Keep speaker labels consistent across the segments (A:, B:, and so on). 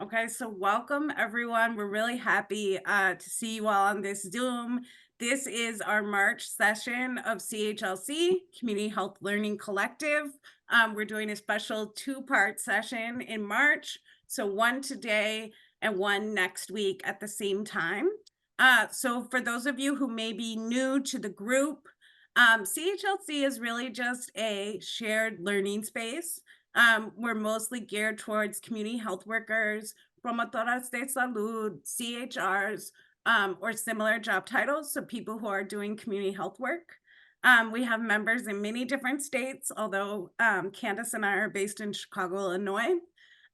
A: Okay, so welcome everyone. We're really happy to see you all on this Zoom. This is our March session of CHLC, Community Health Learning Collective. We're doing a special two-part session in March, so one today and one next week at the same time. So for those of you who may be new to the group, CHLC is really just a shared learning space. We're mostly geared towards community health workers, promotoras de salud, CHRs, or similar job titles, so people who are doing community health work. We have members in many different states, although Candace and I are based in Chicago, Illinois.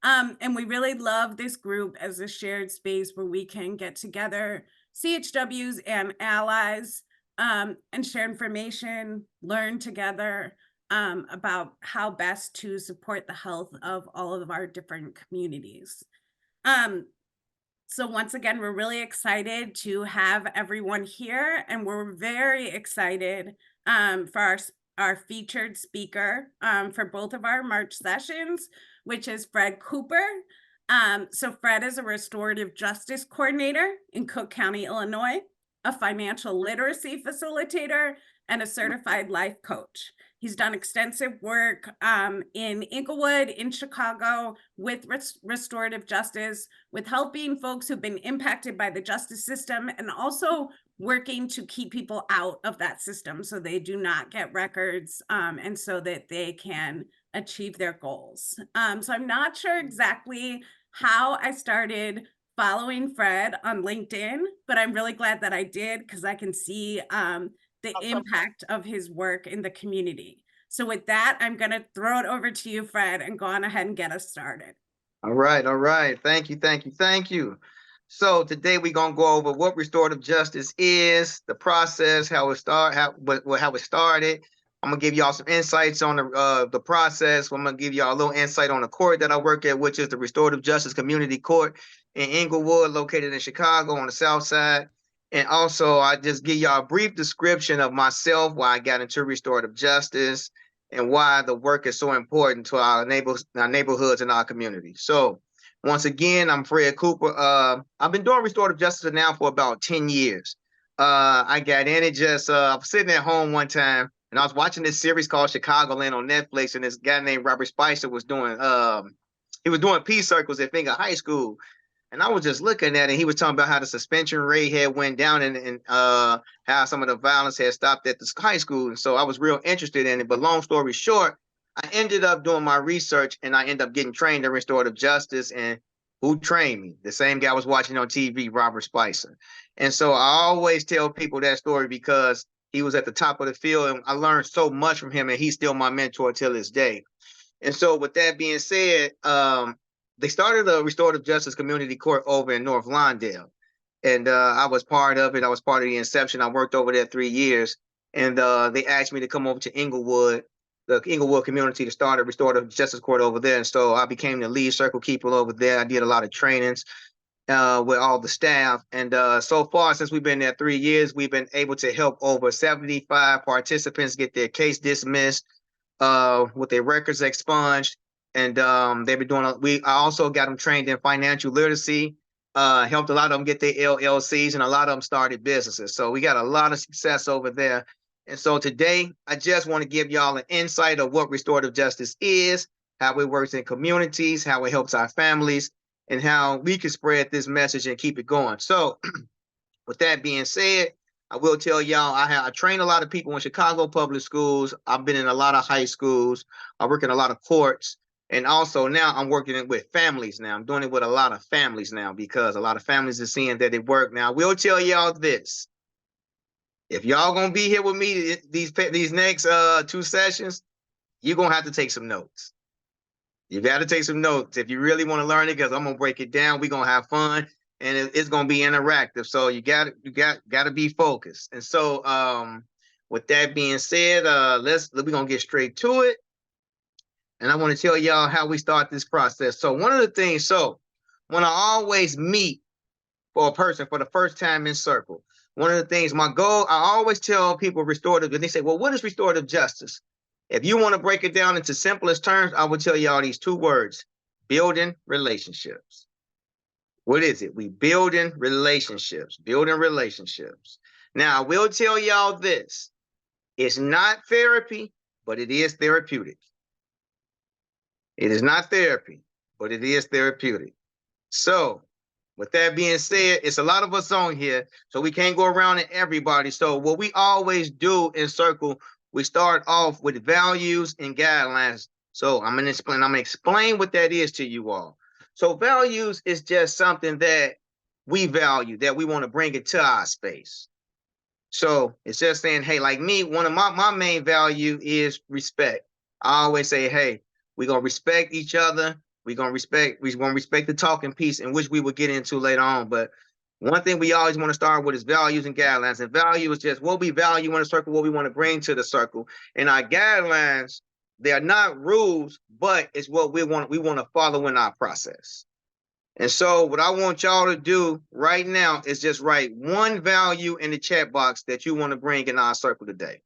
A: And we really love this group as a shared space where we can get together, CHWs and allies, and share information, learn together, about how best to support the health of all of our different communities. So once again, we're really excited to have everyone here, and we're very excited for our featured speaker for both of our March sessions, which is Fred Cooper. So Fred is a restorative justice coordinator in Cook County, Illinois, a financial literacy facilitator, and a certified life coach. He's done extensive work in Inglewood, in Chicago, with restorative justice, with helping folks who've been impacted by the justice system, and also working to keep people out of that system so they do not get records and so that they can achieve their goals. So I'm not sure exactly how I started following Fred on LinkedIn, but I'm really glad that I did because I can see the impact of his work in the community. So with that, I'm going to throw it over to you, Fred, and go on ahead and get us started.
B: All right, all right. Thank you, thank you, thank you. So today we're gonna go over what restorative justice is, the process, how it started. I'm gonna give y'all some insights on the process. I'm gonna give y'all a little insight on the court that I work at, which is the Restorative Justice Community Court in Inglewood, located in Chicago on the South Side. And also, I just give y'all a brief description of myself, why I got into restorative justice, and why the work is so important to our neighborhoods and our community. So once again, I'm Fred Cooper. I've been doing restorative justice now for about 10 years. I got in it just, I was sitting at home one time and I was watching this series called Chicagoland on Netflix, and this guy named Robert Spicer was doing, he was doing peace circles at Finger High School. And I was just looking at it. He was talking about how the suspension rate had went down and how some of the violence had stopped at the high school. And so I was real interested in it. But long story short, I ended up doing my research and I ended up getting trained in restorative justice. And who trained me? The same guy I was watching on TV, Robert Spicer. And so I always tell people that story because he was at the top of the field and I learned so much from him, and he's still my mentor till this day. And so with that being said, they started a restorative justice community court over in North Lawndale. And I was part of it. I was part of the inception. I worked over there 3 years. And they asked me to come over to Inglewood, the Inglewood community, to start a restorative justice court over there. And so I became the lead circle keeper over there. I did a lot of trainings with all the staff. And so far, since we've been there 3 years, we've been able to help over 75 participants get their case dismissed, with their records expunged. And they've been doing, I also got them trained in financial literacy, helped a lot of them get their LLCs, and a lot of them started businesses. So we got a lot of success over there. And so today, I just want to give y'all an insight of what restorative justice is, how it works in communities, how it helps our families, and how we can spread this message and keep it going. So with that being said, I will tell y'all, I train a lot of people in Chicago public schools. I've been in a lot of high schools. I work in a lot of courts. And also now I'm working with families now. I'm doing it with a lot of families now because a lot of families are seeing that it work. Now, I will tell y'all this. If y'all going to be here with me these next 2 sessions, you're going to have to take some notes. You got to take some notes if you really want to learn it, because I'm going to break it down. We're going to have fun, and it's going to be interactive. So you got to be focused. And so with that being said, we're going to get straight to it. And I want to tell y'all how we start this process. So one of the things, when I always meet for a person for the first time in circle, one of the things, my goal, I always tell people restorative, and they say, well, what is restorative justice? If you want to break it down into simplest terms, I would tell y'all these 2 words: building relationships. What is it? We building relationships, building relationships. Now, I will tell y'all this. It's not therapy, but it is therapeutic. It is not therapy, but it is therapeutic. So, with that being said, it's a lot of us on here, so we can't go around to everybody. So, what we always do in Circle, we start off with values and guidelines. So, I'm gonna explain what that is to you all. So, values is just something that we value, that we want to bring into our space. So it's just saying, hey, like me, one of my main value is respect. I always say, hey, we're gonna respect each other. We're gonna respect the talking piece, in which we will get into later on. But one thing we always want to start with is values and guidelines. And value is just what we value in a circle, what we want to bring to the circle. And our guidelines, they are not rules, but it's what we want to follow in our process. And so what I want y'all to do right now is just write one value in the chat box that you want to bring in our circle today.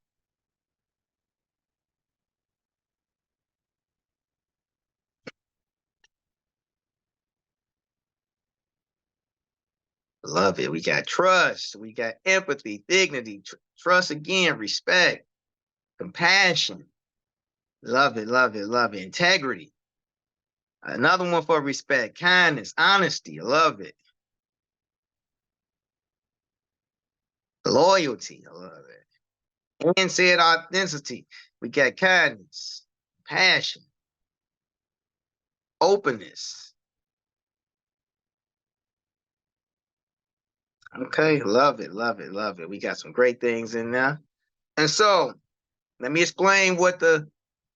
B: Love it. We got trust. We got empathy, dignity, trust again, respect, compassion. Love it, love it, love it. Integrity. Another one for respect, kindness, honesty. Love it. Loyalty. I love it. And said authenticity. We got kindness, passion, openness. Okay, love it, love it, love it. We got some great things in there. And so let me explain what the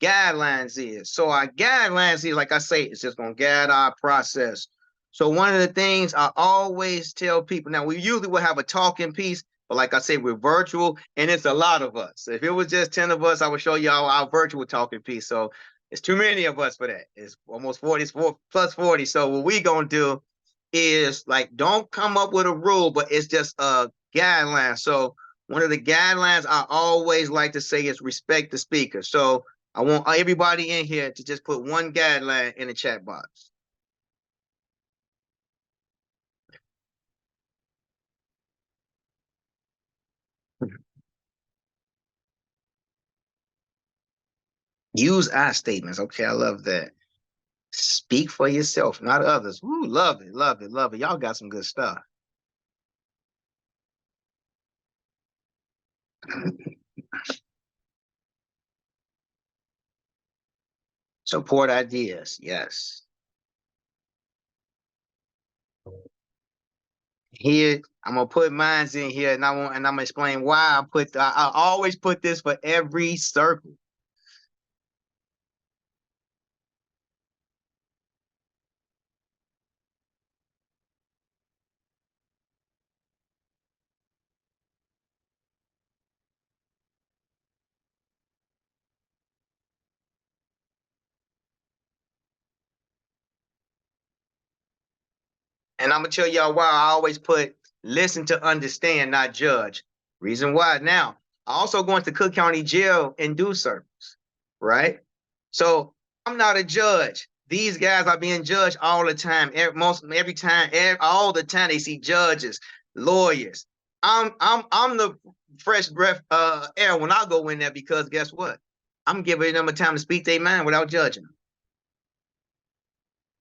B: guidelines is. So our guidelines is, like I say, it's just gonna guide our process. So one of the things I always tell people, now we usually will have a talking piece, but like I say, we're virtual and it's a lot of us. If it was just 10 of us, I would show y'all our virtual talking piece. So it's too many of us for that. It's almost 40, it's plus 40. So what we gonna do is, like, don't come up with a rule, but it's just a guideline. So one of the guidelines I always like to say is respect the speaker. So I want everybody in here to just put one guideline in the chat box. Use I statements. Okay, I love that. Speak for yourself, not others. Ooh, love it, love it, love it. Y'all got some good stuff. Support ideas. Yes. Here, I'm gonna put mines in here, and I'm gonna explain why I always put this for every circle. And I'm gonna tell y'all why I always put listen to understand, not judge. Reason why. Now, I also go into Cook County Jail and do service, right? So I'm not a judge. These guys are being judged all the time. Every time, all the time they see judges, lawyers. I'm the fresh breath air when I go in there, because guess what? I'm giving them a time to speak their mind without judging them.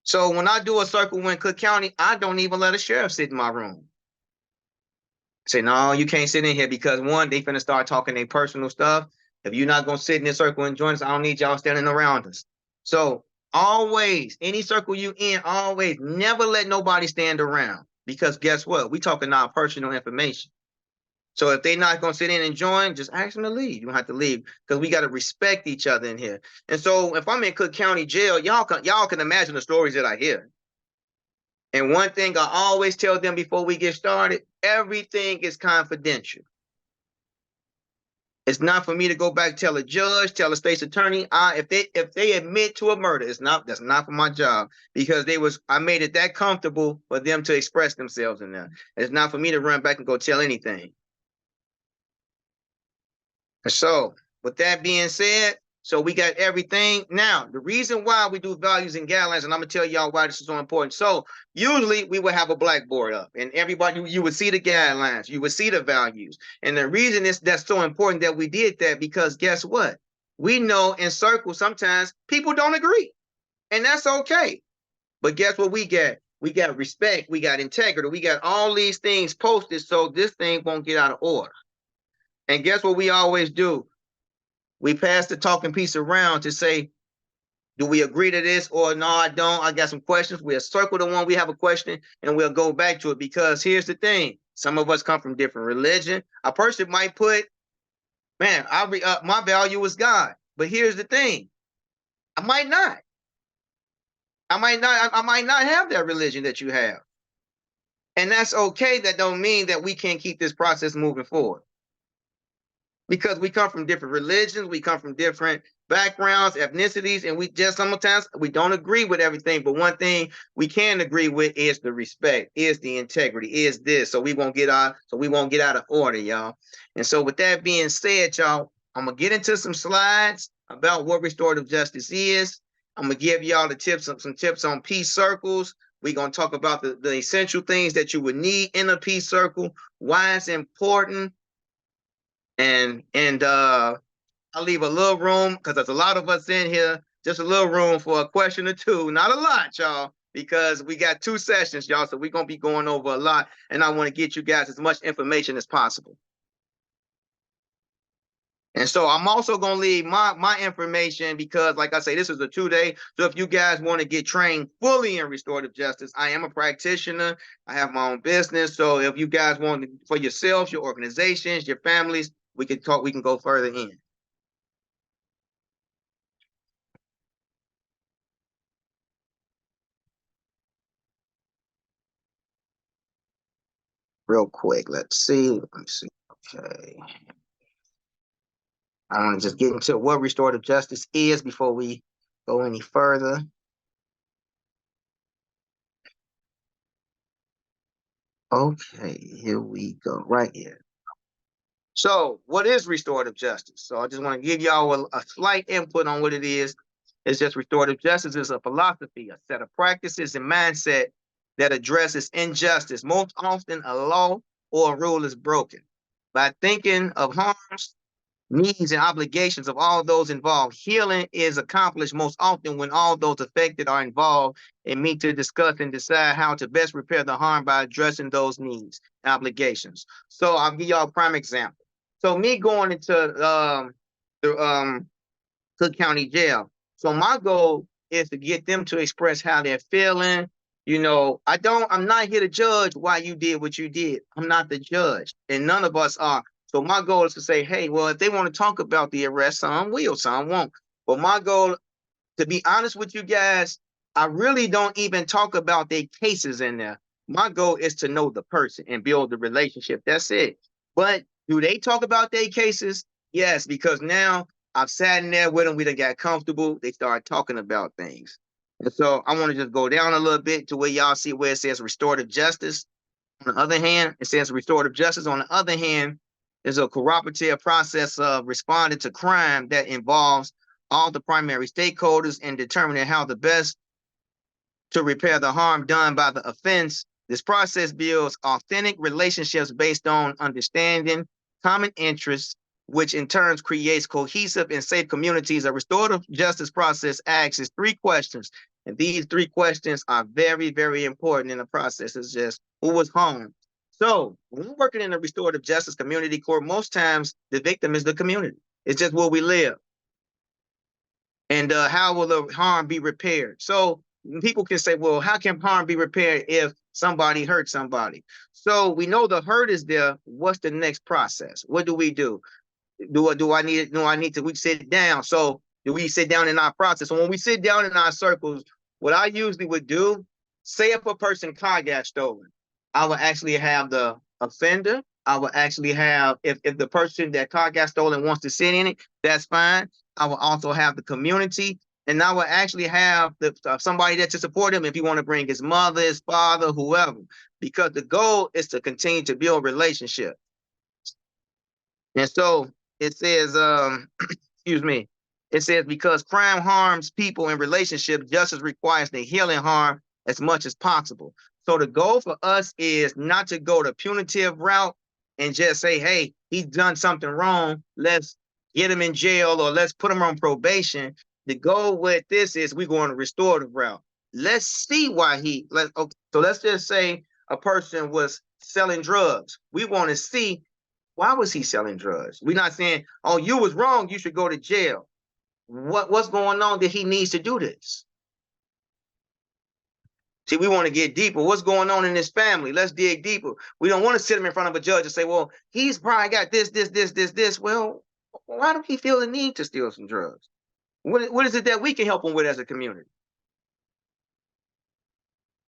B: So when I do a circle in Cook County, I don't even let a sheriff sit in my room. I say, no, you can't sit in here, because one, they finna start talking their personal stuff. If you're not gonna sit in this circle and join us, I don't need y'all standing around us. So always, any circle you in, always never let nobody stand around, because guess what? We talking our personal information. So if they're not gonna sit in and join, just ask them to leave. You don't have to leave, because we gotta respect each other in here. And so if I'm in Cook County Jail, y'all can imagine the stories that I hear. And one thing I always tell them before we get started, everything is confidential. It's not for me to go back, tell a judge, tell a state's attorney. If they admit to a murder, that's not for my job, because I made it that comfortable for them to express themselves in there. It's not for me to run back and go tell anything. So with that being said, So we got everything. Now, the reason why we do values and guidelines, and I'm gonna tell y'all why this is so important. So usually we would have a blackboard up, and everybody, you would see the guidelines, you would see the values. And the reason is that's so important that we did that, because guess what? We know in circles sometimes people don't agree, and that's okay. But guess what we get? We got respect, we got integrity, we got all these things posted so this thing won't get out of order. And guess what we always do? We pass the talking piece around to say, do we agree to this, or no, I don't. I got some questions. We'll circle the one we have a question and we'll go back to it, because here's the thing. Some of us come from different religion. A person might put, man, my value is God. But here's the thing. I might not. I might not have that religion that you have. And that's okay. That don't mean that we can't keep this process moving forward, because we come from different religions, we come from different backgrounds, ethnicities, and we just sometimes we don't agree with everything. But one thing we can agree with is the respect, is the integrity, is this. So we won't get out of order, y'all. And so with that being said, y'all, I'm gonna get into some slides about what restorative justice is. I'm gonna give y'all the tips, some tips on peace circles. We're gonna talk about the essential things that you would need in a peace circle, why it's important, and I'll leave a little room, because there's a lot of us in here, just a little room for a question or two. Not a lot, y'all, because we got 2 sessions, y'all, so we're going to be going over a lot, and I want to get you guys as much information as possible. And so I'm also going to leave my information, because, like I say, this is a 2-day. So if you guys want to get trained fully in restorative justice, I am a practitioner. I have my own business. So if you guys want for yourselves, your organizations, your families, we can talk, we can go further in. Real quick, let's see. Let me see. Okay. I want to just get into what restorative justice is before we go any further. Okay, here we go, right here. So, what is restorative justice? So, I just want to give y'all a slight input on what it is. It's just restorative justice is a philosophy, a set of practices and mindset that addresses injustice. Most often, a law or a rule is broken. By thinking of harms, needs, and obligations of all those involved, healing is accomplished most often when all those affected are involved and meet to discuss and decide how to best repair the harm by addressing those needs and obligations. So I'll give y'all a prime example. So me going into the Cook County Jail. So my goal is to get them to express how they're feeling. You know, I'm not here to judge why you did what you did. I'm not the judge, and none of us are. So my goal is to say, hey, well, if they want to talk about the arrest, some will, some won't. But my goal, to be honest with you guys, I really don't even talk about their cases in there. My goal is to know the person and build the relationship. That's it. But do they talk about their cases? Yes, because now I've sat in there with them. We done got comfortable. They start talking about things. And so I want to just go down a little bit to where y'all see where it says restorative justice. On the other hand, it says restorative justice. On the other hand, is a cooperative process of responding to crime that involves all the primary stakeholders in determining how the best to repair the harm done by the offense. This process builds authentic relationships based on understanding, common interests, which in turn creates cohesive and safe communities. A restorative justice process asks 3 questions. And these 3 questions are very, very important in the process. It's just, who was harmed? So when we're working in a restorative justice community court, most times the victim is the community. It's just where we live. And how will the harm be repaired? So people can say, well, how can harm be repaired if somebody hurt somebody? So we know the hurt is there. What's the next process? What do we do? Do I need to we sit down? So do we sit down in our process? So when we sit down in our circles, what I usually would do, say if a person car got stolen, I would actually have the offender. I would actually have, if the person that car got stolen wants to sit in it, that's fine. I will also have the community, and I will actually have somebody that to support him if you want to bring his mother, his father, whoever, because the goal is to continue to build relationship. And so it says, excuse me, It says, because crime harms people in relationships, justice requires the healing harm as much as possible. So the goal for us is not to go the punitive route and just say, hey, he's done something wrong, let's get him in jail or let's put him on probation. The goal with this is we're going to restorative route. Let's see why okay, so let's just say a person was selling drugs. We want to see, why was he selling drugs? We're not saying, oh, you was wrong, you should go to jail. What's going on that he needs to do this? See, we want to get deeper. What's going on in his family? Let's dig deeper. We don't want to sit him in front of a judge and say, well, he's probably got this. Well, why do he feel the need to steal some drugs? What is it that we can help him with as a community?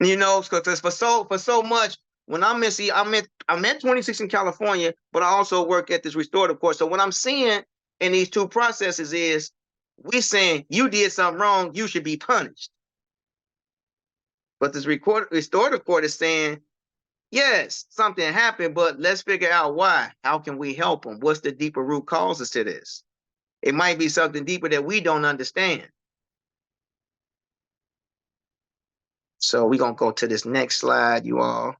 B: You know, because for so much, when I'm at 26 in California, but I also work at this restorative court. So what I'm seeing in these two processes is we saying you did something wrong, you should be punished. But this restorative court is saying, yes, something happened, but let's figure out why. How can we help them? What's the deeper root causes to this? It might be something deeper that we don't understand. So we're going to go to this next slide, you all.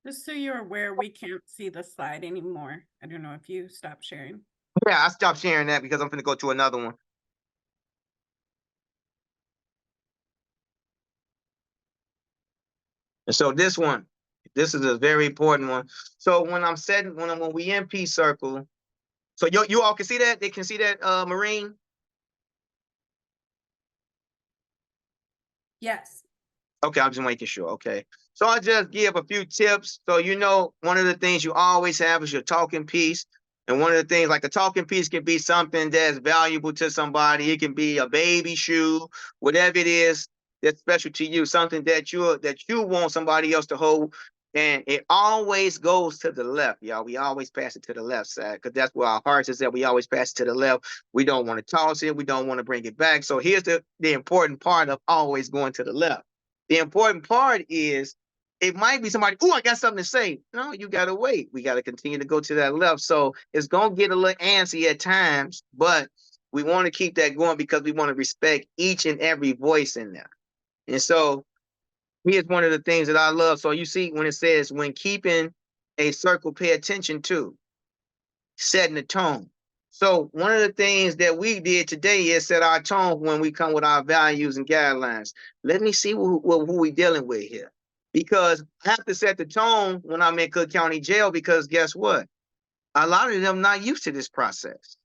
A: Just so you're aware, we can't see the slide anymore. I don't know if you stopped sharing.
B: Yeah, I stopped sharing that because I'm going to go to another one. And so this is a very important one. So when I'm setting, when we in peace circle, so you all can see that? They can see that, Marine?
A: Yes.
B: Okay, I'm just making sure. Okay. So I'll just give a few tips. So, you know, one of the things you always have is your talking piece. And one of the things, like a talking piece can be something that's valuable to somebody. It can be a baby shoe, whatever it is that's special to you, something that you want somebody else to hold. And it always goes to the left, y'all. We always pass it to the left side because that's where our hearts is at. We always pass it to the left. We don't want to toss it. We don't want to bring it back. So here's the important part of always going to the left. The important part is it might be somebody, oh, I got something to say. No, you got to wait. We got to continue to go to that left. So it's going to get a little antsy at times, but we want to keep that going because we want to respect each and every voice in there. And so here's one of the things that I love. So you see when it says, when keeping a circle, pay attention to setting the tone. So one of the things that we did today is set our tone when we come with our values and guidelines. Let me see who we dealing with here. Because I have to set the tone when I'm in Cook County Jail because guess what? A lot of them not used to this process.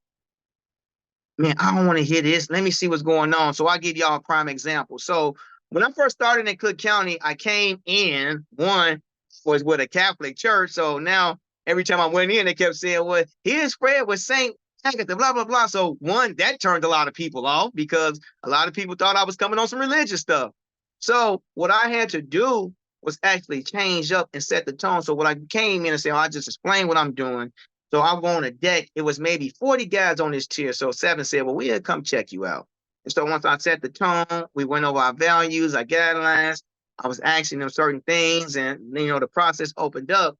B: Man, I don't want to hear this. Let me see what's going on. So I'll give y'all a prime example. So when I first started in Cook County, I came in, one was with a Catholic church. So now every time I went in, they kept saying, well, here's Fred with Saint Agatha, blah, blah, blah. So one, that turned a lot of people off because a lot of people thought I was coming on some religious stuff. So what I had to do was actually change up and set the tone. So when I came in and said, oh, I just explain what I'm doing. So I go on a deck. It was maybe 40 guys on this tier. So 7 said, well, we'll come check you out. And so once I set the tone, we went over our values, our guidelines. I was asking them certain things, and you know, the process opened up.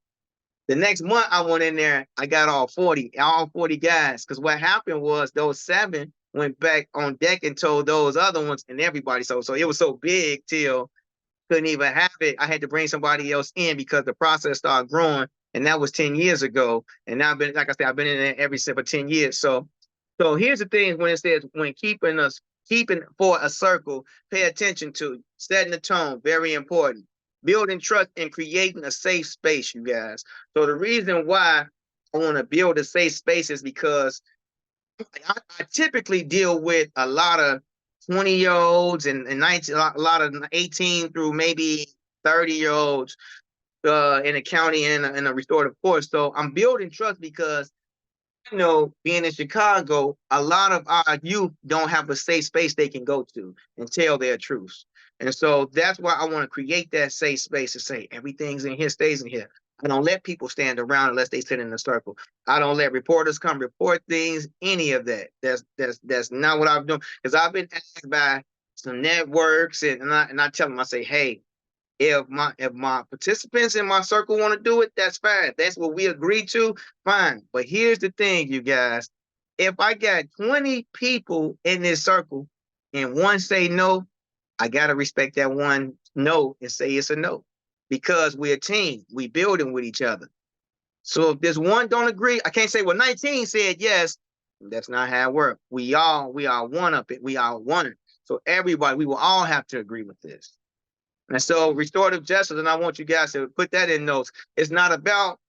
B: The next month I went in there, I got all 40 guys. Because what happened was those 7 went back on deck and told those other ones and everybody. So it was so big till couldn't even have it. I had to bring somebody else in because the process started growing. And that was 10 years ago. And now I've been, like I said, I've been in there every single 10 years. So here's the thing when it says when keeping for a circle, pay attention to setting the tone, very important. Building trust and creating a safe space, you guys. So the reason why I want to build a safe space is because I typically deal with a lot of 20-year-olds and 19, a lot of 18 through maybe 30-year-olds in the county and in a restorative court. So I'm building trust because, you know, being in Chicago, a lot of our youth don't have a safe space they can go to and tell their truths. And so that's why I want to create that safe space to say everything's in here, stays in here. I don't let people stand around unless they sit in a circle. I don't let reporters come report things, any of that. That's not what I'm doing. Because I've been asked by some networks and I tell them, I say, hey, If my participants in my circle want to do it, that's fine. That's what we agreed to, fine. But here's the thing, you guys. If I got 20 people in this circle and one say no, I gotta respect that one no and say it's a no. Because we're a team. We building with each other. So if this one don't agree, I can't say, well, 19 said yes. That's not how it works. We are one up it. We are one. So everybody, we will all have to agree with this. And so restorative justice, and I want you guys to put that in notes. It's not about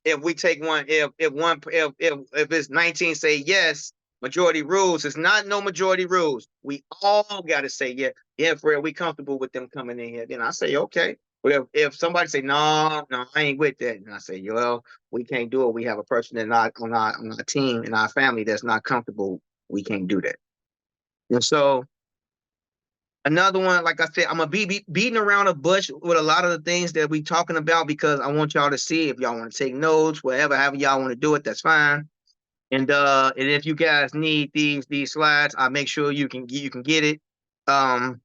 B: if we take one, if it's 19 say yes, majority rules. It's not no majority rules. We all gotta say, yeah, Fred, we comfortable with them coming in here. Then I say, okay. But if somebody say no, I ain't with that, and I say, well, we can't do it. We have a person that not on our team in our family that's not comfortable. We can't do that. And so another one, like I said, I'm gonna be beating around a bush with a lot of the things that we talking about because I want y'all to see. If y'all want to take notes, whatever, however y'all want to do it, that's fine. And if you guys need these slides, I'll make sure you can get it. I'm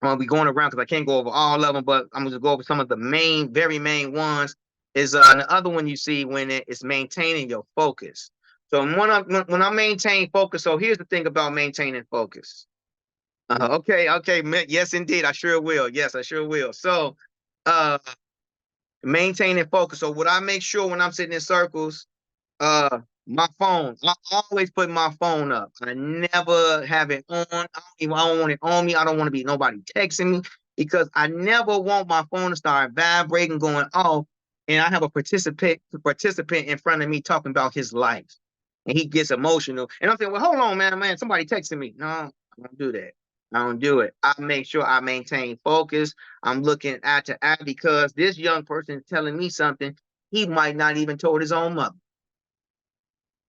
B: gonna be going around because I can't go over all of them, but I'm gonna go over some of the very main ones. Is the other one you see when it's maintaining your focus. So when I maintain focus, so here's the thing about maintaining focus. Okay, yes, indeed, I sure will. Yes, I sure will. So, uh, maintaining focus. So, what I make sure when I'm sitting in circles, my phone. I always put my phone up. I never have it on. I don't want it on me. I don't want to be nobody texting me because I never want my phone to start vibrating, going off, and I have a participant in front of me talking about his life, and he gets emotional, and I'm saying, well, hold on, man, somebody texting me. No, I don't do that. I don't do it. I make sure I maintain focus. I'm looking eye to eye because this young person is telling me something he might not even told his own mother.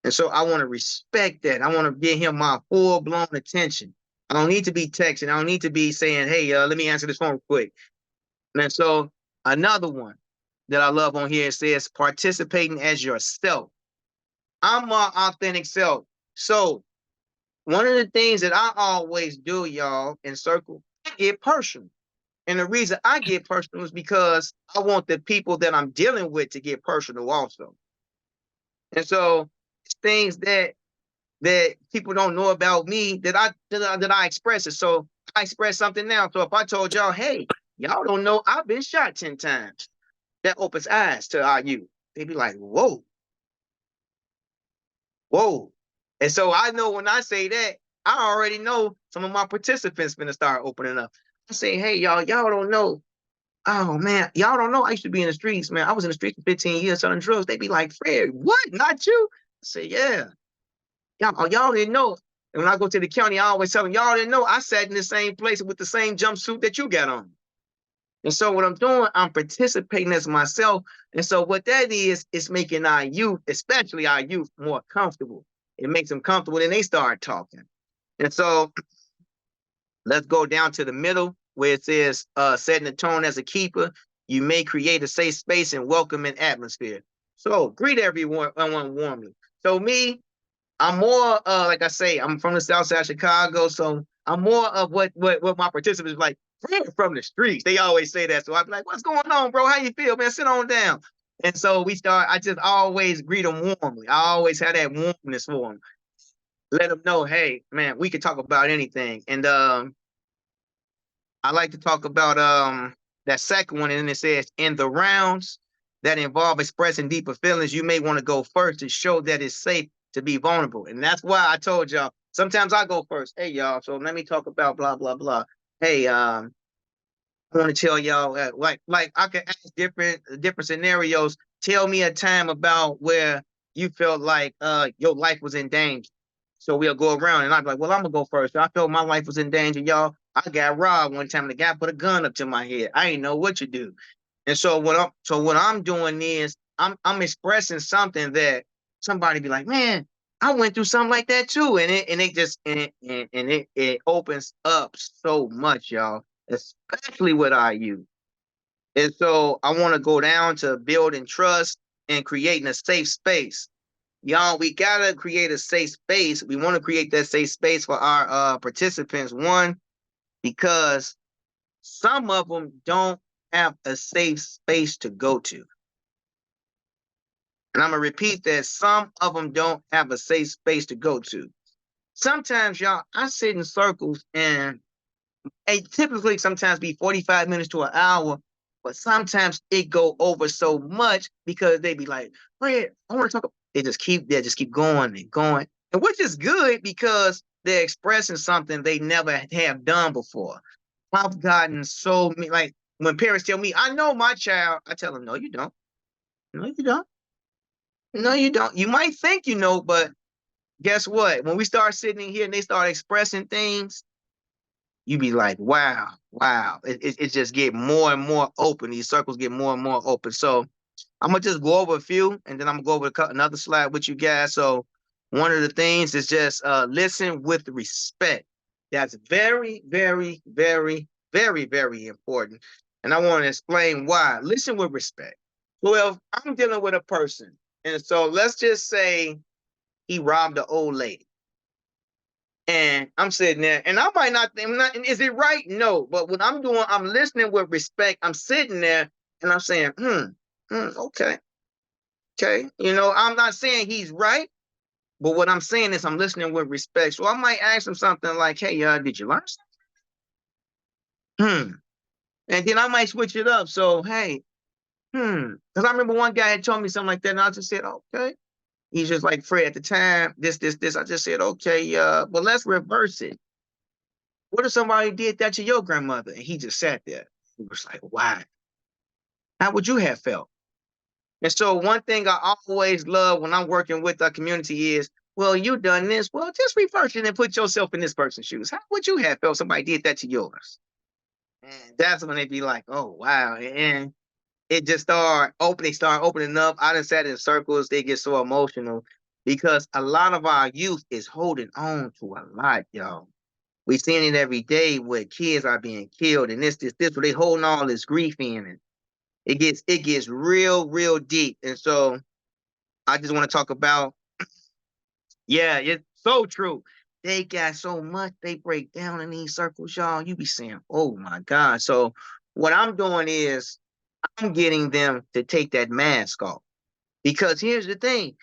B: And so I want to respect that. I want to give him my full blown attention. I don't need to be texting. I don't need to be saying, hey, let me answer this phone quick. And so another one that I love on here says participating as yourself. I'm my authentic self. So one of the things that I always do, y'all, in circle, I get personal. And the reason I get personal is because I want the people that I'm dealing with to get personal also. And so things that people don't know about me that I express it. So I express something now. So if I told y'all, hey, y'all don't know I've been shot 10 times, that opens eyes to our youth. They'd be like, whoa, whoa. And so I know when I say that, I already know some of my participants gonna start opening up. I say, hey, y'all don't know. Oh man, y'all don't know. I used to be in the streets, man. I was in the streets for 15 years selling drugs. They'd be like, Fred, what? Not you? I say, yeah. Y'all didn't know. And when I go to the county, I always tell them, y'all didn't know I sat in the same place with the same jumpsuit that you got on. And so what I'm doing, I'm participating as myself. And so what that is making our youth, especially our youth, more comfortable. It makes them comfortable and they start talking. And so let's go down to the middle where it says setting the tone as a keeper. You may create a safe space and welcoming atmosphere. So greet everyone warmly. So me, I'm more like I say, I'm from the south side of Chicago, so I'm more of what my participants like from the streets. They always say that. So I'm like, what's going on, bro? How you feel, man? Sit on down. And so I just always greet them warmly. I always have that warmness for them. Let them know, hey, man, we can talk about anything. And I like to talk about that second one, and then it says in the rounds that involve expressing deeper feelings, you may want to go first to show that it's safe to be vulnerable. And that's why I told y'all sometimes I go first. Hey y'all, so let me talk about blah blah blah. Hey, I want to tell y'all like I can ask different scenarios. Tell me a time about where you felt like your life was in danger. So we'll go around and I'm like, well, I'm gonna go first. So I felt my life was in danger, y'all. I got robbed one time. The guy put a gun up to my head. I didn't know what to do. And so what I'm doing is I'm expressing something that somebody be like, man, I went through something like that too. And it opens up so much, y'all, especially with our youth. And so I want to go down to building trust and creating a safe space. Y'all, we gotta create a safe space. We want to create that safe space for our participants. One, because some of them don't have a safe space to go to. And I'm going to repeat that. Some of them don't have a safe space to go to. Sometimes, y'all, I sit in circles and it typically sometimes be 45 minutes to an hour, but sometimes it go over so much because they be like, Fred, I want to talk. They just keep going and going. And which is good because they're expressing something they never have done before. I've gotten so many, like when parents tell me, I know my child, I tell them, no, you don't. No, you don't. No, you don't. You might think you know, but guess what? When we start sitting in here and they start expressing things, you be like, wow, wow. It just get more and more open. These circles get more and more open. So I'm gonna just go over a few, and then I'm gonna go over another slide with you guys. So one of the things is just listen with respect. That's very, very, very, very, very important. And I want to explain why. Listen with respect. Well, if I'm dealing with a person, and so let's just say he robbed an old lady. And I'm sitting there, and I might not think, is it right? No. But what I'm doing, I'm listening with respect. I'm sitting there and I'm saying, okay, okay. You know, I'm not saying he's right, but what I'm saying is I'm listening with respect. So I might ask him something like, hey, did you learn something? And then I might switch it up. So, hey, because I remember one guy had told me something like that, and I just said, okay. He's just like, Fred, at the time, this. I just said, okay, but let's reverse it. What if somebody did that to your grandmother? And he just sat there. He was like, why? How would you have felt? And so one thing I always love when I'm working with a community is, well, you done this. Well, just reverse it and put yourself in this person's shoes. How would you have felt somebody did that to yours? And that's when they be like, oh, wow. And it just start opening up. I done sat in circles. They get so emotional because a lot of our youth is holding on to a lot, y'all. We seeing it every day where kids are being killed and this, where they holding all this grief in, and it gets real, real deep. And so I just want to talk about, yeah, it's so true. They got so much they break down in these circles, y'all. You be saying, oh my God. So what I'm doing is I'm getting them to take that mask off. Because here's the thing.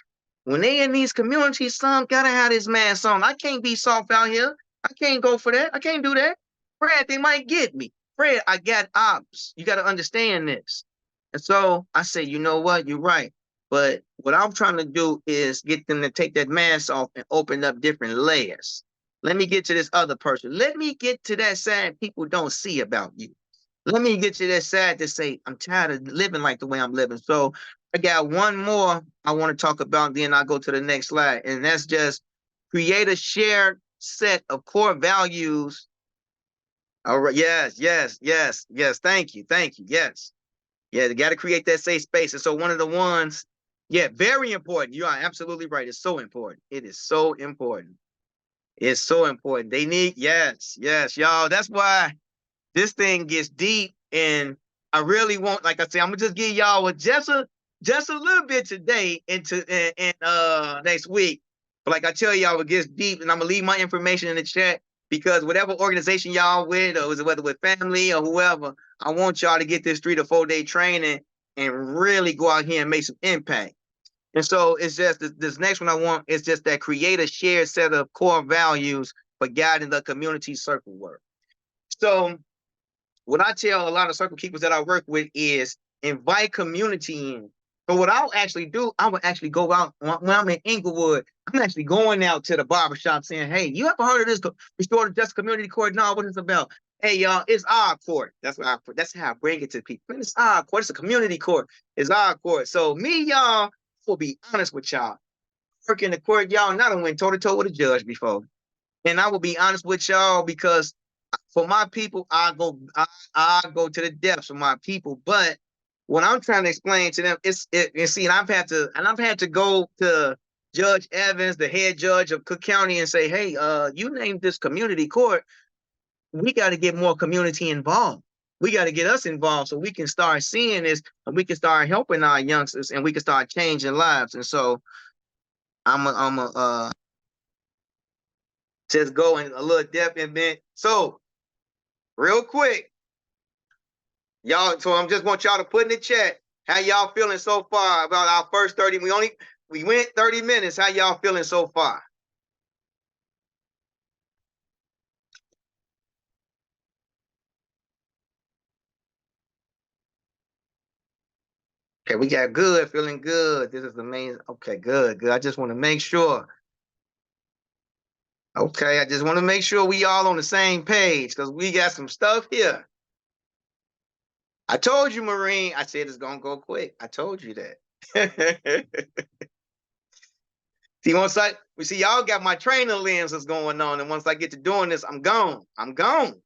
B: When they in these communities, some gotta have this mask on. I can't be soft out here. I can't go for that. I can't do that. Fred, they might get me. Fred, I got ops. You got to understand this. And so I say, you know what? You're right. But what I'm trying to do is get them to take that mask off and open up different layers. Let me get to this other person. Let me get to that side people don't see about you. Let me get to that side to say, I'm tired of living like the way I'm living. So I got one more I want to talk about, then I'll go to the next slide. And that's just create a shared set of core values. All right. Yes, yes, yes, yes. Thank you. Thank you. Yes. Yeah, they got to create that safe space. And so one of the ones, yeah, very important. You are absolutely right. It's so important. It is so important. It's so important. They need, yes, yes, y'all. That's why this thing gets deep, and I really want, like I said, I'm gonna just give y'all just a little bit today into and next week. But like I tell y'all, it gets deep, and I'm gonna leave my information in the chat because whatever organization y'all with, or whether with family or whoever, I want y'all to get this 3 to 4 day training and really go out here and make some impact. And so it's just this next one I want is just that create a shared set of core values for guiding the community circle work. So what I tell a lot of circle keepers that I work with is invite community in. So what I'll actually do, I will actually go out when I'm in Inglewood. I'm actually going out to the barbershop saying, hey, you ever heard of this restorative justice community court? No, what is it about? Hey, y'all, it's our court. That's how I bring it to people. Man, it's our court. It's a community court. It's our court. So me, y'all, will be honest with y'all. Work in the court, y'all, not went toe to toe with a judge before. And I will be honest with y'all because for my people, I go to the depths for my people. But what I'm trying to explain to them is and I've had to go to Judge Evans, the head judge of Cook County, and say, hey, you named this community court. We got to get more community involved. We got to get us involved so we can start seeing this and we can start helping our youngsters and we can start changing lives. And so I'm a just go in a little depth and then so real quick. Y'all, so I just want y'all to put in the chat how y'all feeling so far about our first 30. We went 30 minutes. How y'all feeling so far? Okay, we got good, feeling good. This is amazing. Okay, good, good. I just want to make sure. Okay, I just want to make sure we all on the same page because we got some stuff here. I told you, Marine. I said it's gonna go quick. I told you that. See, once we see y'all got my training lenses going on, and once I get to doing this, I'm gone. I'm gone.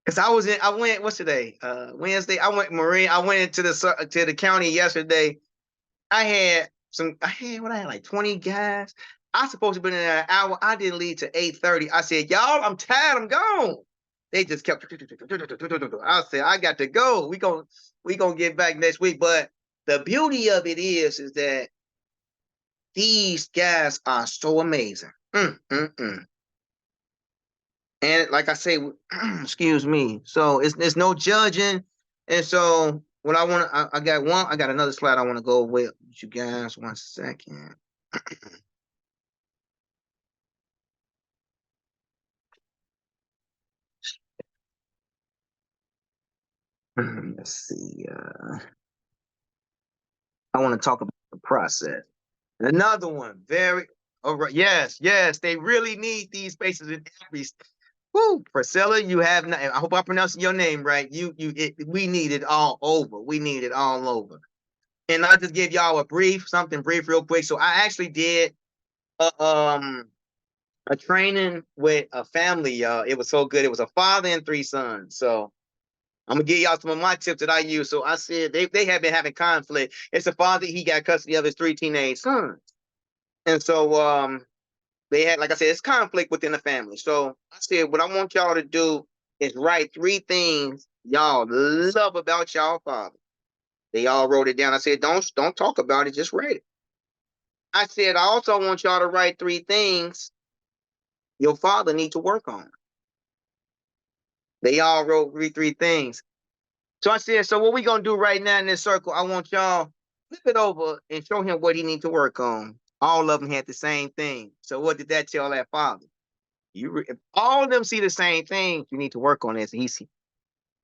B: Cause I went. What's today? Wednesday. I went Marine. I went into the county yesterday. I had what I had like 20 guys. I supposed to be in there an hour. I didn't leave to 8:30. I said, y'all, I'm tired. I'm gone. They just kept. I said, I got to go. We gonna get back next week. But the beauty of it is that these guys are so amazing. And like I say, excuse me. So it's no judging. And so what I got another slide I want to go with you guys. 1 second. Let's see. I want to talk about the process. Another one, very all right. Yes, yes, they really need these spaces in every. Woo, Priscilla, you have not. I hope I pronounced your name right. We need it all over. We need it all over. And I'll just give y'all something brief, real quick. So I actually did a, um a training with a family, y'all. It was so good. It was a father and 3 sons. So I'm gonna give y'all some of my tips that I use. So I said they have been having conflict. It's a father, he got custody of his 3 teenage sons. And so they had, like I said, it's conflict within the family. So I said, what I want y'all to do is write 3 things y'all love about y'all father. They all wrote it down. I said, don't talk about it, just write it. I said, I also want y'all to write 3 things your father need to work on. They all wrote 3 things. So I said, so what we gonna do right now in this circle? I want y'all flip it over and show him what he need to work on. All of them had the same thing. So what did that tell that father? If all of them see the same thing, you need to work on this. He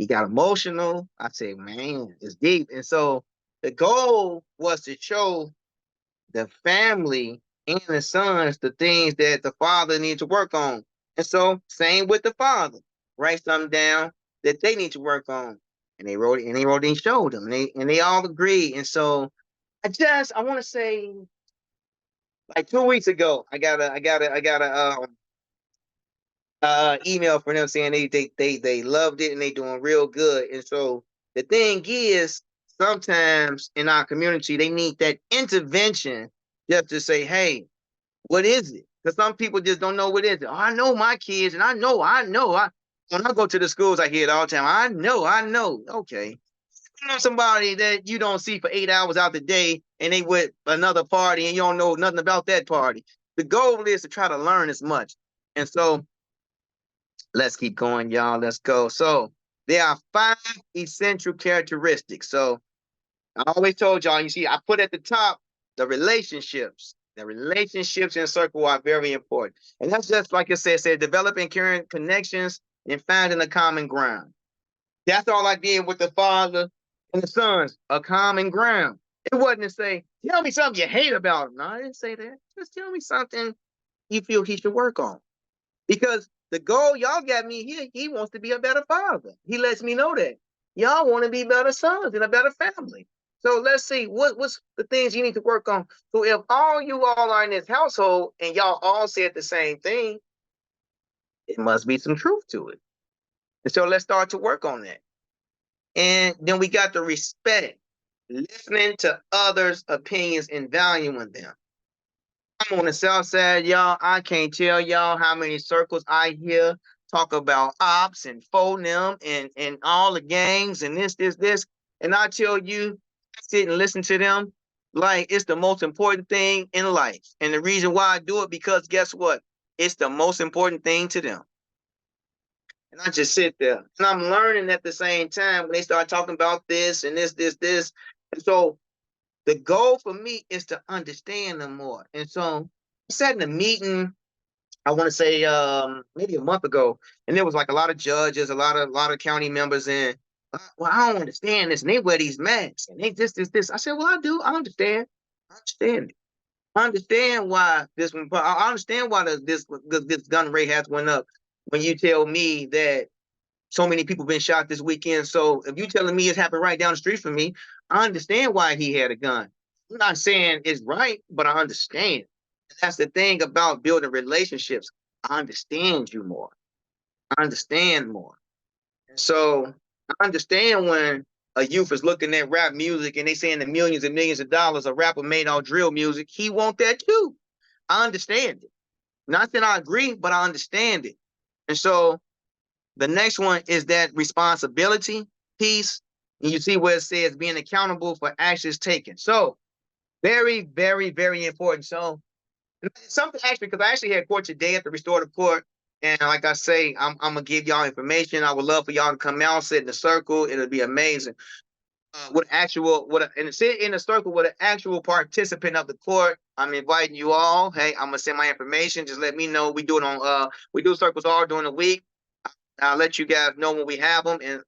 B: got emotional. I said, man, it's deep. And so the goal was to show the family and the sons the things that the father needs to work on. And so same with the father. Write something down that they need to work on. And they wrote it and showed them. And they all agreed. And so I want to say like 2 weeks ago, I got a email from them saying they loved it and they doing real good. And so the thing is, sometimes in our community, they need that intervention just to say, hey, what is it? Because some people just don't know what is it. Oh, I know my kids, and I know. When I go to the schools, I hear it all the time. I know. Okay. You know somebody that you don't see for 8 hours out the day, and they with another party, and you don't know nothing about that party. The goal is to try to learn as much. And so let's keep going, y'all. Let's go. So there are 5 essential characteristics. So I always told y'all, you see, I put at the top the relationships. The relationships in circle are very important. And that's just like it said developing current connections and finding a common ground. That's all I did with the father and the sons, a common ground. It wasn't to say, tell me something you hate about him. No, I didn't say that. Just tell me something you feel he should work on. Because the goal, y'all got me here, he wants to be a better father. He lets me know that. Y'all want to be better sons and a better family. So let's see what's the things you need to work on. So if all you all are in this household and y'all all said the same thing, it must be some truth to it. And so let's start to work on that. And then we got the respect, listening to others' opinions and valuing them. I'm on the south side, y'all. I can't tell y'all how many circles I hear talk about ops and phoneme and all the gangs and this. And I tell you, sit and listen to them like it's the most important thing in life. And the reason why I do it, because guess what? It's the most important thing to them. And I just sit there and I'm learning at the same time when they start talking about this and this. And so the goal for me is to understand them more. And so I sat in a meeting, I want to say maybe a month ago, and there was like a lot of judges, a lot of county members, and well, I don't understand this. And they wear these masks and they this. I said, well, I do. I understand. I understand it. I understand why this one. I understand why this gun rate has went up. When you tell me that so many people been shot this weekend, so if you telling me it's happened right down the street from me, I understand why he had a gun. I'm not saying it's right, but I understand. That's the thing about building relationships. I understand you more. I understand more. And so I understand when a youth is looking at rap music and they saying the millions and millions of dollars a rapper made on drill music, he want that too. I understand it. Not that I agree, but I understand it. And so the next one is that responsibility piece. And you see where it says being accountable for actions taken. So very, very, very important. So something actually, because I actually had court today at the restorative court. And like I say, I'm gonna give y'all information. I would love for y'all to come out, sit in a circle. It'll be amazing. And sit in a circle with an actual participant of the court. I'm inviting you all. Hey, I'm gonna send my information. Just let me know. We do it on we do circles all during the week. I'll let you guys know when we have them, and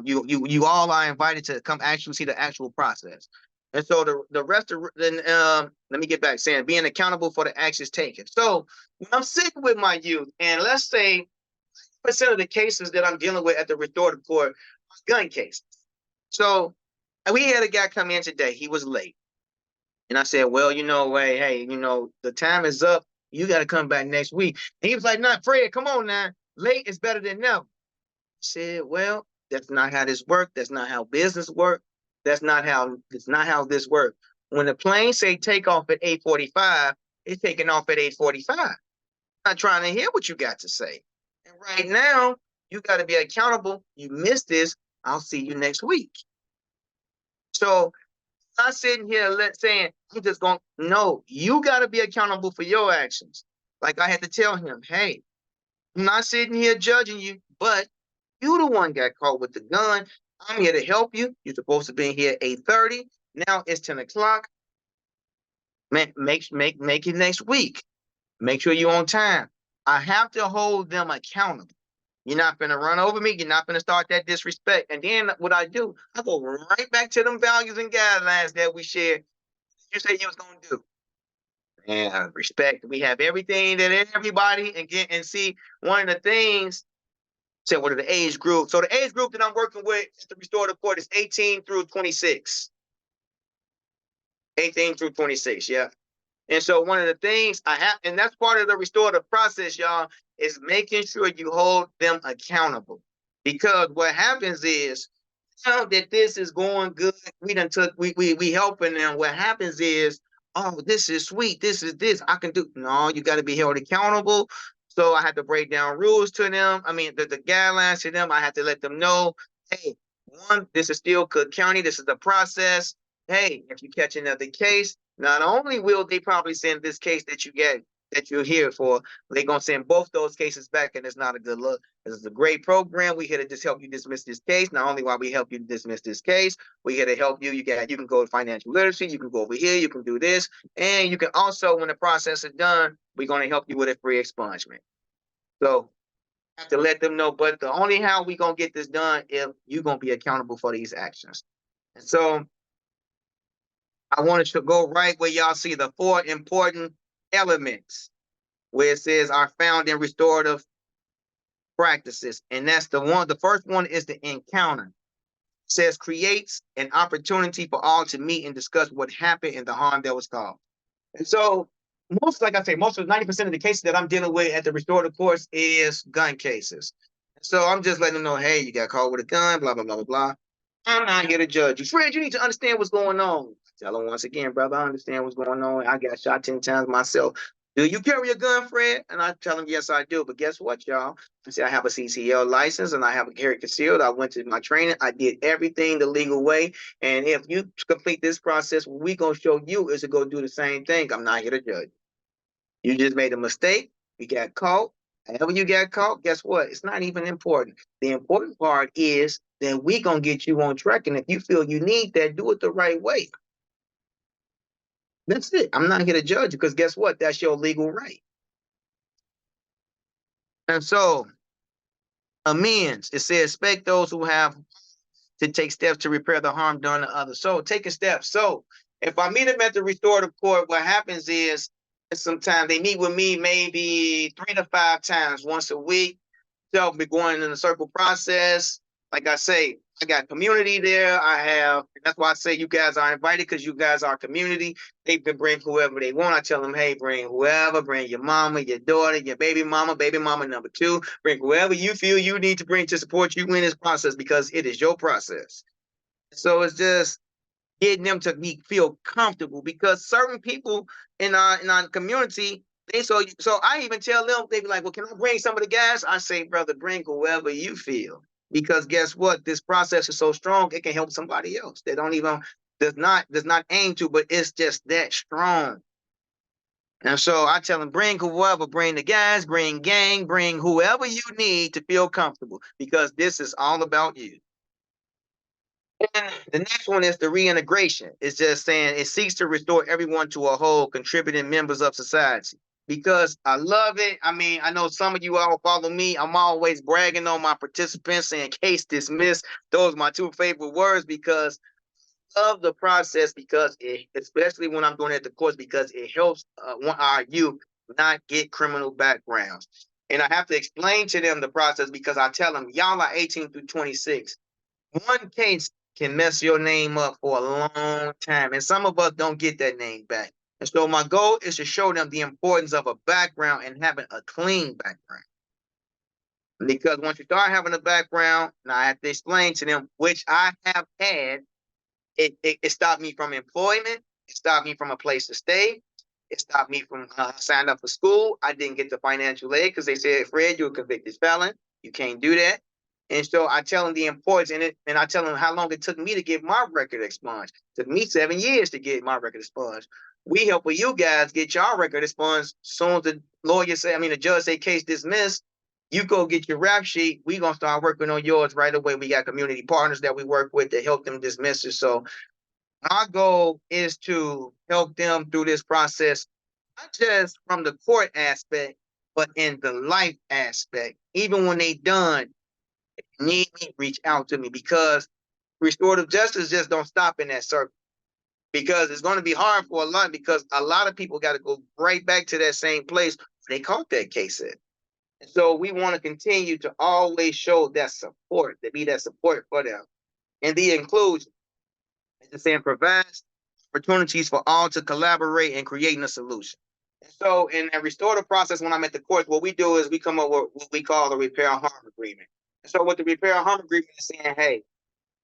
B: you all are invited to come actually see the actual process. And so the rest of then let me get back saying being accountable for the actions taken. So when I'm sitting with my youth, and let's say percent of the cases that I'm dealing with at the restorative court are gun cases. So and we had a guy come in today. He was late, and I said, "Well, hey, the time is up. You got to come back next week." And he was like, "Not Fred. Come on now. Late is better than never." Said, well, that's not how this works. That's not how business works. It's not how this works. When the plane say take off at 8:45, it's taking off at 8:45. Not trying to hear what you got to say. And right now, you got to be accountable. You missed this. I'll see you next week. So I'm not sitting here saying I'm just going. No, you got to be accountable for your actions. Like I had to tell him, hey, I'm not sitting here judging you, but you the one got caught with the gun. I'm here to help you. You're supposed to be here at 8:30. Now it's 10 o'clock. Make it next week. Make sure you're on time. I have to hold them accountable. You're not gonna run over me. You're not gonna start that disrespect. And then what I do, I go right back to them values and guidelines that we shared. You said you was gonna do. And respect. We have everything that everybody and see one of the things said what are the age group. So the age group that I'm working with to restore the court is 18 through 26. 18 through 26, yeah. And so one of the things I have, and that's part of the restorative process, y'all, is making sure you hold them accountable. Because what happens is now that this is going good, we done took we helping them. What happens is, oh, this is sweet. This I can do. No, you got to be held accountable. So I have to break down rules to them. I mean, the guidelines to them. I have to let them know, hey, one, this is still Cook County. This is the process. Hey, if you catch another case, not only will they probably send this case that you're here for, they're gonna send both those cases back, and it's not a good look. This is a great program. We're here to just help you dismiss this case. Not only while we help you dismiss this case, we're here to help you. You can go to financial literacy. You can go over here. You can do this, and you can also, when the process is done, we're going to help you with a free expungement. So I have to let them know. But the only how we gonna get this done if you're gonna be accountable for these actions. And so I wanted to go right where y'all see the 4 important elements where it says are found in restorative practices. And that's the first one is the encounter. It says creates an opportunity for all to meet and discuss what happened and the harm that was caused. And so like I say, most of 90% of the cases that I'm dealing with at the restorative course is gun cases. So I'm just letting them know, hey, you got caught with a gun, blah, blah, blah, blah, blah. I'm not here to judge you. Fred, you need to understand what's going on. Tell him once again, brother, I understand what's going on. I got shot 10 times myself. Do you carry a gun, Fred? And I tell him, yes, I do. But guess what, y'all? I say I have a CCL license and I have a carry concealed. I went to my training. I did everything the legal way. And if you complete this process, what we going to show you is to go do the same thing. I'm not here to judge. You just made a mistake. You got caught. However you got caught, guess what? It's not even important. The important part is that we gonna get you on track. And if you feel you need that, do it the right way. That's it. I'm not here to judge you because guess what? That's your legal right. And so amends. It says expect those who have to take steps to repair the harm done to others. So taking steps. So if I meet them at the restorative court, what happens is sometimes they meet with me maybe 3 to 5 times once a week. So be going in the circle process. Like I say, I got community there. I have, that's why I say you guys are invited because you guys are community. They can bring whoever they want. I tell them, hey, bring whoever, bring your mama, your daughter, your baby mama number two. Bring whoever you feel you need to bring to support you in this process because it is your process. So it's just getting them to feel comfortable because certain people in our community, so I even tell them, they be like, well, can I bring some of the guys? I say, brother, bring whoever you feel. Because guess what? This process is so strong, it can help somebody else. They don't even does not aim to, but it's just that strong. And so I tell them, bring whoever, bring the guys, bring gang, bring whoever you need to feel comfortable because this is all about you. And the next one is the reintegration. It's just saying it seeks to restore everyone to a whole, contributing members of society. Because I love it. I mean, I know some of you all follow me. I'm always bragging on my participants saying case dismissed. Those are my two favorite words because of the process, because especially when I'm doing it at the courts, because it helps our youth not get criminal backgrounds. And I have to explain to them the process because I tell them, y'all are 18 through 26. One case can mess your name up for a long time, and some of us don't get that name back. And so my goal is to show them the importance of a background and having a clean background. Because once you start having a background, now I have to explain to them, which I have had, it stopped me from employment. It stopped me from a place to stay. It stopped me from signing up for school. I didn't get the financial aid because they said, Fred, you're a convicted felon. You can't do that. And so I tell them the importance in it, and I tell them how long it took me to get my record expunged. It took me 7 years to get my record expunged. We help with you guys get your record expunged. Soon as the lawyer say, I mean, the judge say case dismissed, you go get your rap sheet. We gonna start working on yours right away. We got community partners that we work with to help them dismiss it. So our goal is to help them through this process, not just from the court aspect, but in the life aspect. Even when they done, need me, reach out to me because restorative justice just don't stop in that circle. Because it's going to be hard for a lot because a lot of people got to go right back to that same place where they caught that case at. And so we want to continue to always show that support, to be that support for them. And the inclusion, as just saying, provides opportunities for all to collaborate and creating a solution. And so in a restorative process, when I'm at the court, what we do is we come up with what we call a repair and harm agreement. And so what the repair and harm agreement is saying, hey,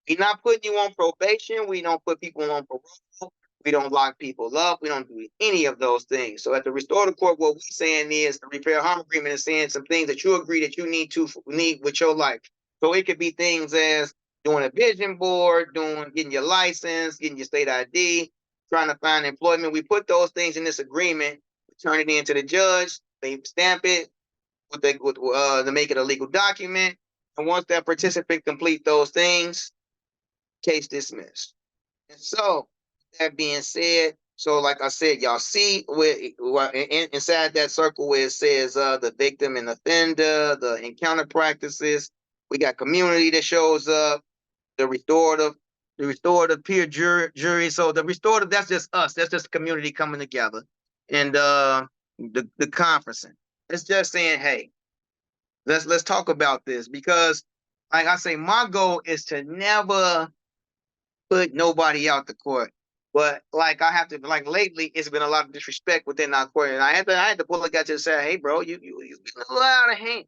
B: we're not putting you on probation. We don't put people on parole. We don't lock people up. We don't do any of those things. So at the restorative court, what we're saying is the repair harm agreement is saying some things that you agree that you need with your life. So it could be things as doing a vision board, getting your license, getting your state ID, trying to find employment. We put those things in this agreement, turn it in to the judge, they stamp it to make it a legal document. And once that participant complete those things, case dismissed. And so, that being said, so like I said, y'all see inside that circle where it says the victim and offender, the encounter practices, we got community that shows up, the restorative peer jury. So the restorative, that's just us. That's just the community coming together. And the conferencing. It's just saying, hey, let's talk about this because like I say, my goal is to never put nobody out the court. But like I have to like lately, it's been a lot of disrespect within our court, and I had to pull a guy to say, "Hey, bro, you getting a little out of hand.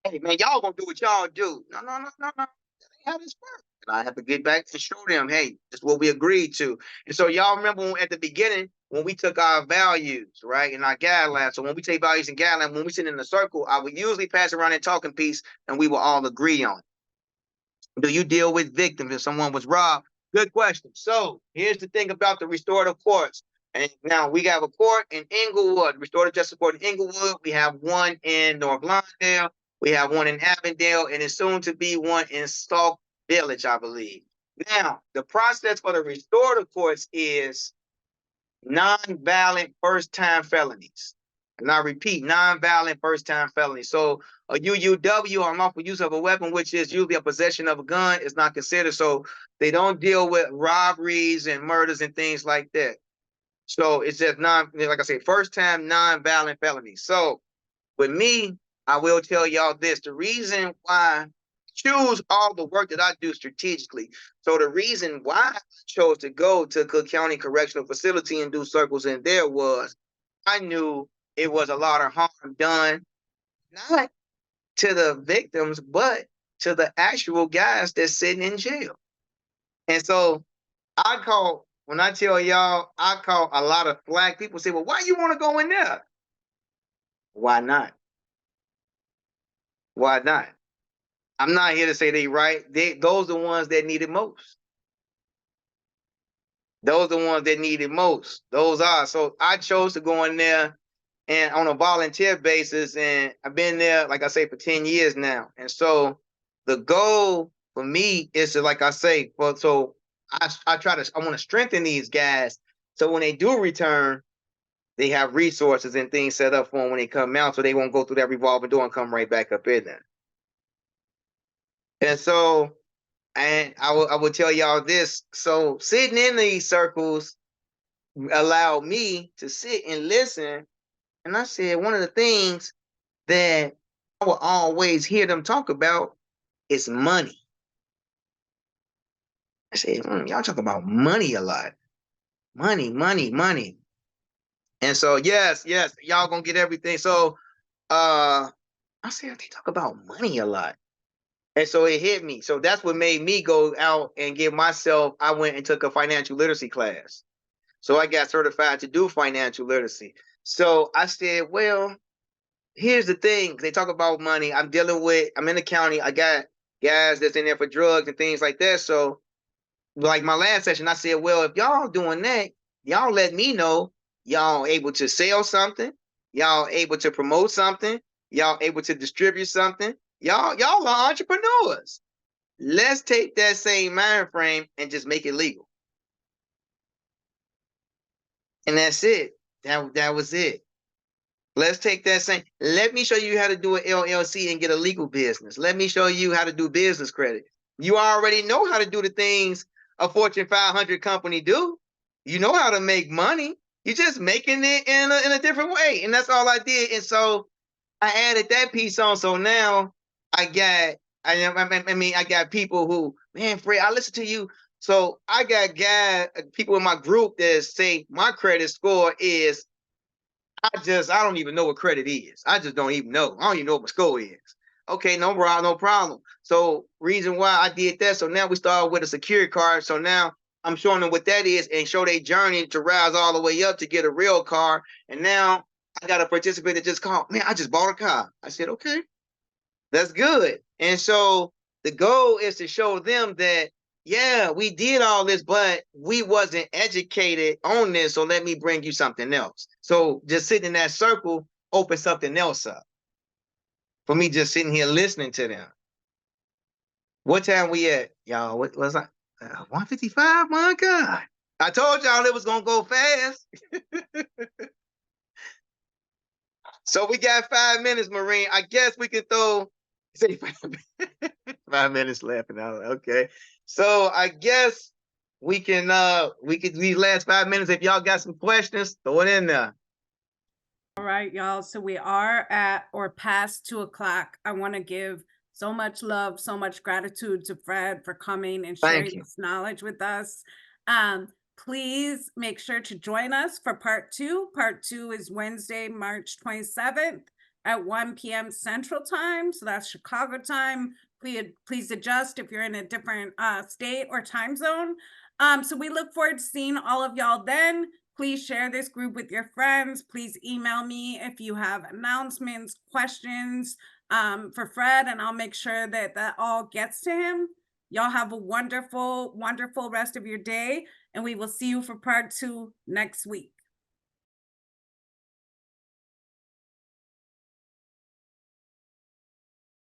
B: Hey, man, y'all gonna do what y'all do. No, no, no, no, no. That ain't how this works." And I have to get back and show them, "Hey, this is what we agreed to." And so y'all remember at the beginning when we took our values, right, and our guidelines. So when we take values and guidelines, when we sit in the circle, I would usually pass around that talking piece, and we will all agree on it. Do you deal with victims if someone was robbed? Good question. So here's the thing about the restorative courts. And now we have a court in Inglewood, restorative justice court in Inglewood. We have one in North Lawndale. We have one in Avondale, and it's soon to be one in Stock Village, I believe. Now, the process for the restorative courts is non-violent first-time felonies. And I repeat, non-violent first-time felonies. So a UUW, or unlawful use of a weapon, which is usually a possession of a gun, is not considered. So they don't deal with robberies and murders and things like that. So it's just like I say, first-time non-violent felonies. So with me, I will tell y'all this: the reason why I choose all the work that I do strategically. So the reason why I chose to go to Cook County Correctional Facility and do circles in there was I knew it was a lot of harm done, not to the victims, but to the actual guys that's sitting in jail. And so when I tell y'all, I call a lot of flack. People say, well, why you want to go in there? Why not? Why not? I'm not here to say they right. Those are the ones that need it most. Those are the ones that need it most. Those are. So I chose to go in there and on a volunteer basis. And I've been there, like I say, for 10 years now. And so the goal for me is to, like I say, I want to strengthen these guys. So when they do return, they have resources and things set up for them when they come out, so they won't go through that revolving door and come right back up in there. And so, and I will tell y'all this. So sitting in these circles allowed me to sit and listen. And I said, one of the things that I will always hear them talk about is money. I said, y'all talk about money a lot. Money, money, money. And so, yes, y'all gonna get everything. So I said, they talk about money a lot. And so it hit me. So that's what made me go out and I went and took a financial literacy class. So I got certified to do financial literacy. So I said, well, here's the thing. They talk about money. I'm in the county. I got guys that's in there for drugs and things like that. So like my last session, I said, well, if y'all doing that, y'all let me know y'all able to sell something, y'all able to promote something, y'all able to distribute something. Y'all are entrepreneurs. Let's take that same mind frame and just make it legal. And that's it. That was it. Let's take that same. Let me show you how to do an LLC and get a legal business. Let me show you how to do business credit. You already know how to do the things a Fortune 500 company do. You know how to make money. You're just making it in a different way. And that's all I did. And so I added that piece on. So now I got people who, man, Fred, I listen to you. So I got people in my group that say my credit score is, I don't even know what credit is. I just don't even know. I don't even know what my score is. Okay, no problem. So reason why I did that. So now we started with a security card. So now I'm showing them what that is and show their journey to rise all the way up to get a real car. And now I got a participant that just called, man, I just bought a car. I said, okay, that's good. And so the goal is to show them that, yeah, we did all this, but we wasn't educated on this. So let me bring you something else. So just sitting in that circle, open something else up for me just sitting here listening to them. What time we at, y'all? What was I? 155? My God. I told y'all it was going to go fast. So we got 5 minutes, Marine. I guess we can say 5 minutes left. Okay. So I guess we can these last 5 minutes. If y'all got some questions, throw it in there.
A: All right, y'all. So we are at or past 2 o'clock. I want to give so much love, so much gratitude to Fred for coming and
B: Thank
A: sharing
B: you.
A: this knowledge with us. Please make sure to join us for part 2. Part 2 is Wednesday, March 27th at 1 p.m. Central Time. So that's Chicago time. Please adjust if you're in a different state or time zone. So we look forward to seeing all of y'all then. Please share this group with your friends. Please email me if you have announcements, questions for Fred, and I'll make sure that that all gets to him. Y'all have a wonderful, wonderful rest of your day, and we will see you for part 2 next week.